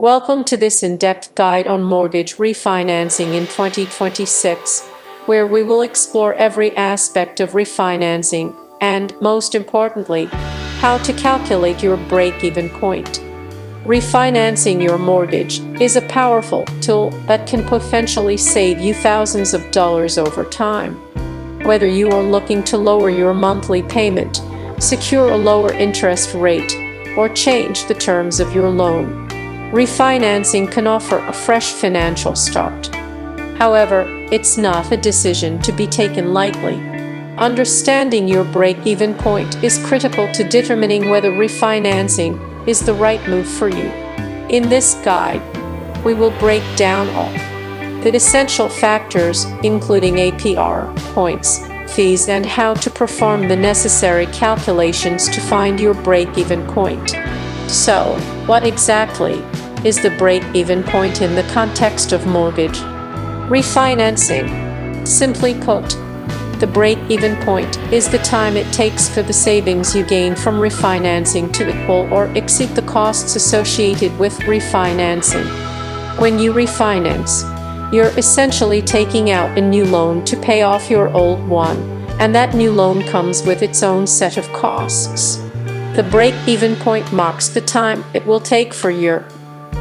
Welcome to this in-depth guide on mortgage refinancing in 2026, where we will explore every aspect of refinancing and, most importantly, how to calculate your break-even point. Refinancing your mortgage is a powerful tool that can potentially save you thousands of dollars over time. Whether you are looking to lower your monthly payment, secure a lower interest rate, or change the terms of your loan, refinancing can offer a fresh financial start. However, it's not a decision to be taken lightly. Understanding your break-even point is critical to determining whether refinancing is the right move for you. In this guide, we will break down all the essential factors, including APR, points, fees, and how to perform the necessary calculations to find your break-even point. So, what exactly is the break-even point in the context of mortgage refinancing? Simply put, the break-even point is the time it takes for the savings you gain from refinancing to equal or exceed the costs associated with refinancing. When you refinance, you're essentially taking out a new loan to pay off your old one, and that new loan comes with its own set of costs. The break-even point marks the time it will take for your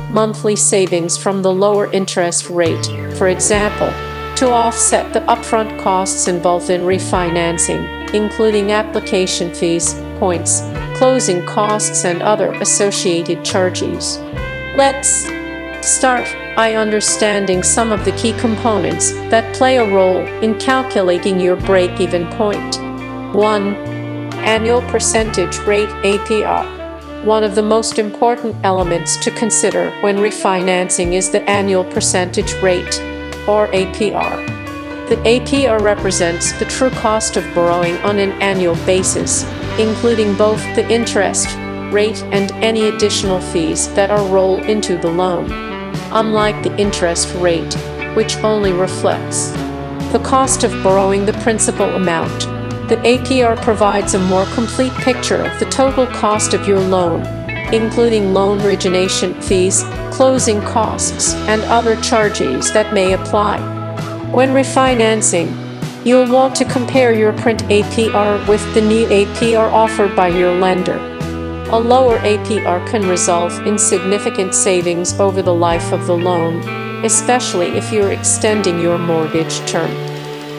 monthly savings from the lower interest rate, for example, to offset the upfront costs involved in refinancing, including application fees, points, closing costs, and other associated charges. Let's start by understanding some of the key components that play a role in calculating your break-even point. 1. Annual percentage rate APR. One of the most important elements to consider when refinancing is the annual percentage rate, or APR. The APR represents the true cost of borrowing on an annual basis, including both the interest rate and any additional fees that are rolled into the loan. Unlike the interest rate, which only reflects the cost of borrowing the principal amount, the APR provides a more complete picture of the total cost of your loan, including loan origination fees, closing costs, and other charges that may apply. When refinancing, you'll want to compare your current APR with the new APR offered by your lender. A lower APR can result in significant savings over the life of the loan, especially if you're extending your mortgage term.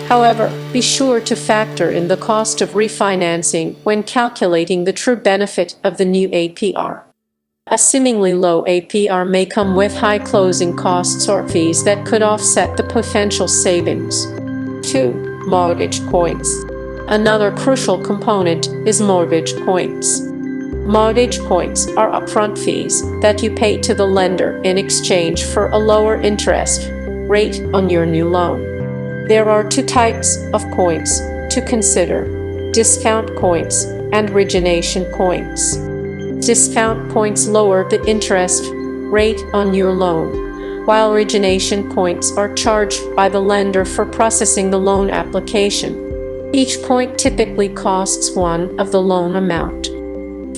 However, be sure to factor in the cost of refinancing when calculating the true benefit of the new APR. A seemingly low APR may come with high closing costs or fees that could offset the potential savings. 2. Mortgage points. Another crucial component is mortgage points. Mortgage points are upfront fees that you pay to the lender in exchange for a lower interest rate on your new loan. There are two types of points to consider: discount points and origination points. Discount points lower the interest rate on your loan, while origination points are charged by the lender for processing the loan application. Each point typically costs one of the loan amount.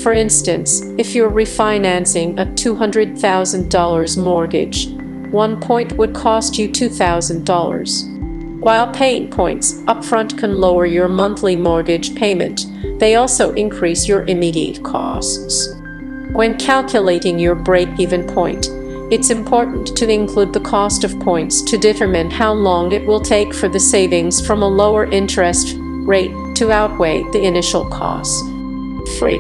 For instance, if you're refinancing a $200,000 mortgage, one point would cost you $2,000. While paying points upfront can lower your monthly mortgage payment, they also increase your immediate costs. When calculating your break-even point, it's important to include the cost of points to determine how long it will take for the savings from a lower interest rate to outweigh the initial costs. 3.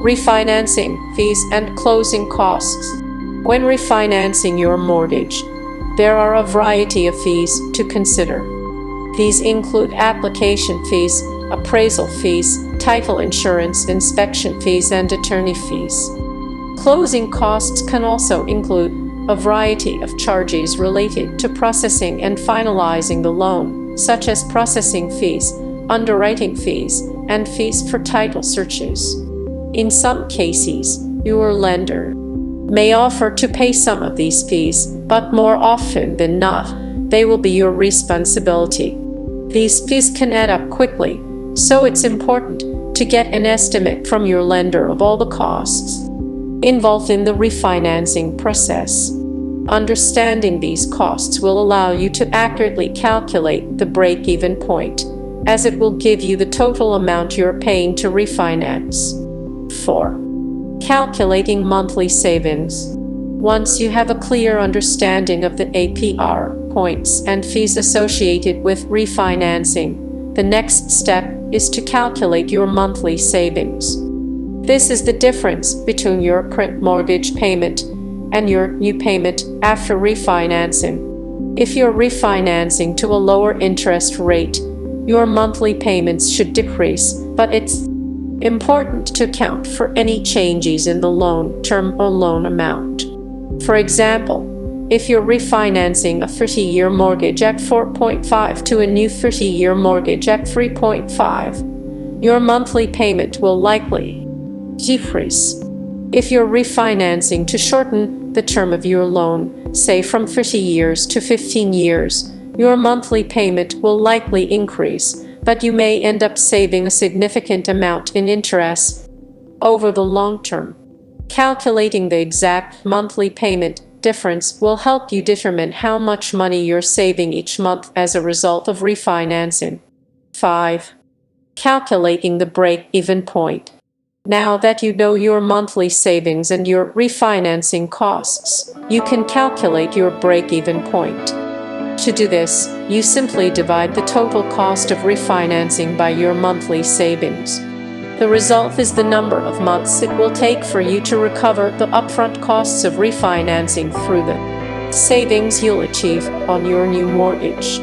Refinancing fees and closing costs. When refinancing your mortgage, there are a variety of fees to consider. These include application fees, appraisal fees, title insurance, inspection fees, and attorney fees. Closing costs can also include a variety of charges related to processing and finalizing the loan, such as processing fees, underwriting fees, and fees for title searches. In some cases, your lender may offer to pay some of these fees, but more often than not, they will be your responsibility. These fees can add up quickly, so it's important to get an estimate from your lender of all the costs. involved in the refinancing process. Understanding these costs will allow you to accurately calculate the break-even point, as it will give you the total amount you're paying to refinance. 4. Calculating monthly savings. Once you have a clear understanding of the APR, points, and fees associated with refinancing, the next step is to calculate your monthly savings. This is the difference between your current mortgage payment and your new payment after refinancing. If you're refinancing to a lower interest rate, your monthly payments should decrease, but it's important to account for any changes in the loan term or loan amount. For example, if you're refinancing a 30-year mortgage at 4.5 to a new 30-year mortgage at 3.5, your monthly payment will likely decrease. If you're refinancing to shorten the term of your loan, say from 30 years to 15 years, your monthly payment will likely increase, but you may end up saving a significant amount in interest over the long term. Calculating the exact monthly payment difference will help you determine how much money you're saving each month as a result of refinancing. 5. Calculating the break-even point. Now that you know your monthly savings and your refinancing costs, you can calculate your break-even point. To do this, you simply divide the total cost of refinancing by your monthly savings. The result is the number of months it will take for you to recover the upfront costs of refinancing through the savings you'll achieve on your new mortgage.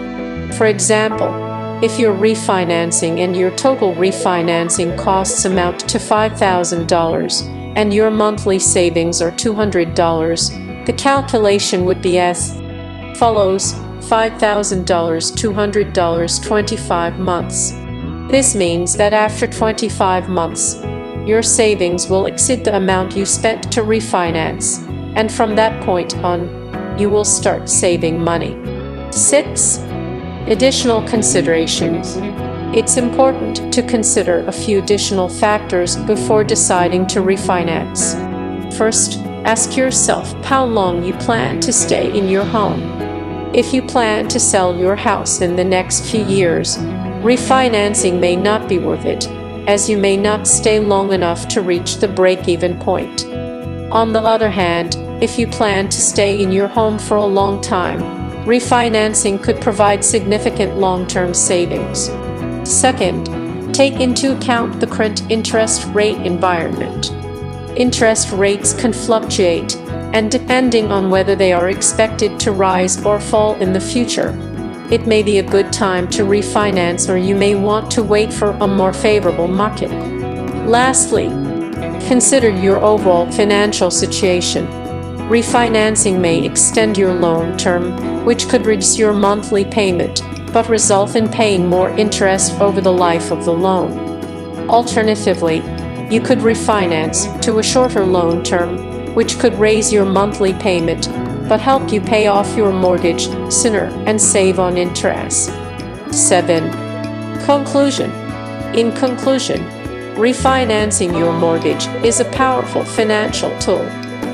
For example, if you're refinancing and your total refinancing costs amount to $5,000 and your monthly savings are $200, the calculation would be as follows: $5,000, $200, 25 months. This means that after 25 months, your savings will exceed the amount you spent to refinance, and from that point on, you will start saving money. 6. Additional considerations. It's important to consider a few additional factors before deciding to refinance. First, ask yourself how long you plan to stay in your home. If you plan to sell your house in the next few years, refinancing may not be worth it, as you may not stay long enough to reach the break-even point. On the other hand, if you plan to stay in your home for a long time, refinancing could provide significant long-term savings. Second, take into account the current interest rate environment. Interest rates can fluctuate, and depending on whether they are expected to rise or fall in the future, it may be a good time to refinance, or you may want to wait for a more favorable market. Lastly, consider your overall financial situation. Refinancing may extend your loan term, which could reduce your monthly payment, but result in paying more interest over the life of the loan. Alternatively, you could refinance to a shorter loan term, which could raise your monthly payment, but help you pay off your mortgage sooner and save on interest. 7. Conclusion. In conclusion, refinancing your mortgage is a powerful financial tool,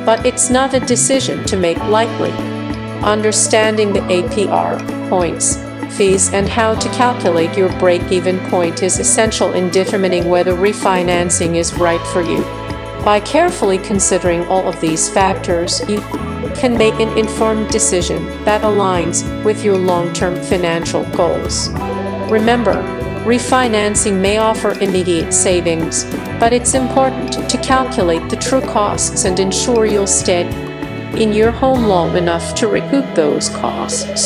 but it's not a decision to make lightly. Understanding the APR, points, fees, and how to calculate your break-even point is essential in determining whether refinancing is right for you. By carefully considering all of these factors, you can make an informed decision that aligns with your long-term financial goals. Remember, refinancing may offer immediate savings, but it's important to calculate the true costs and ensure you'll stay in your home long enough to recoup those costs.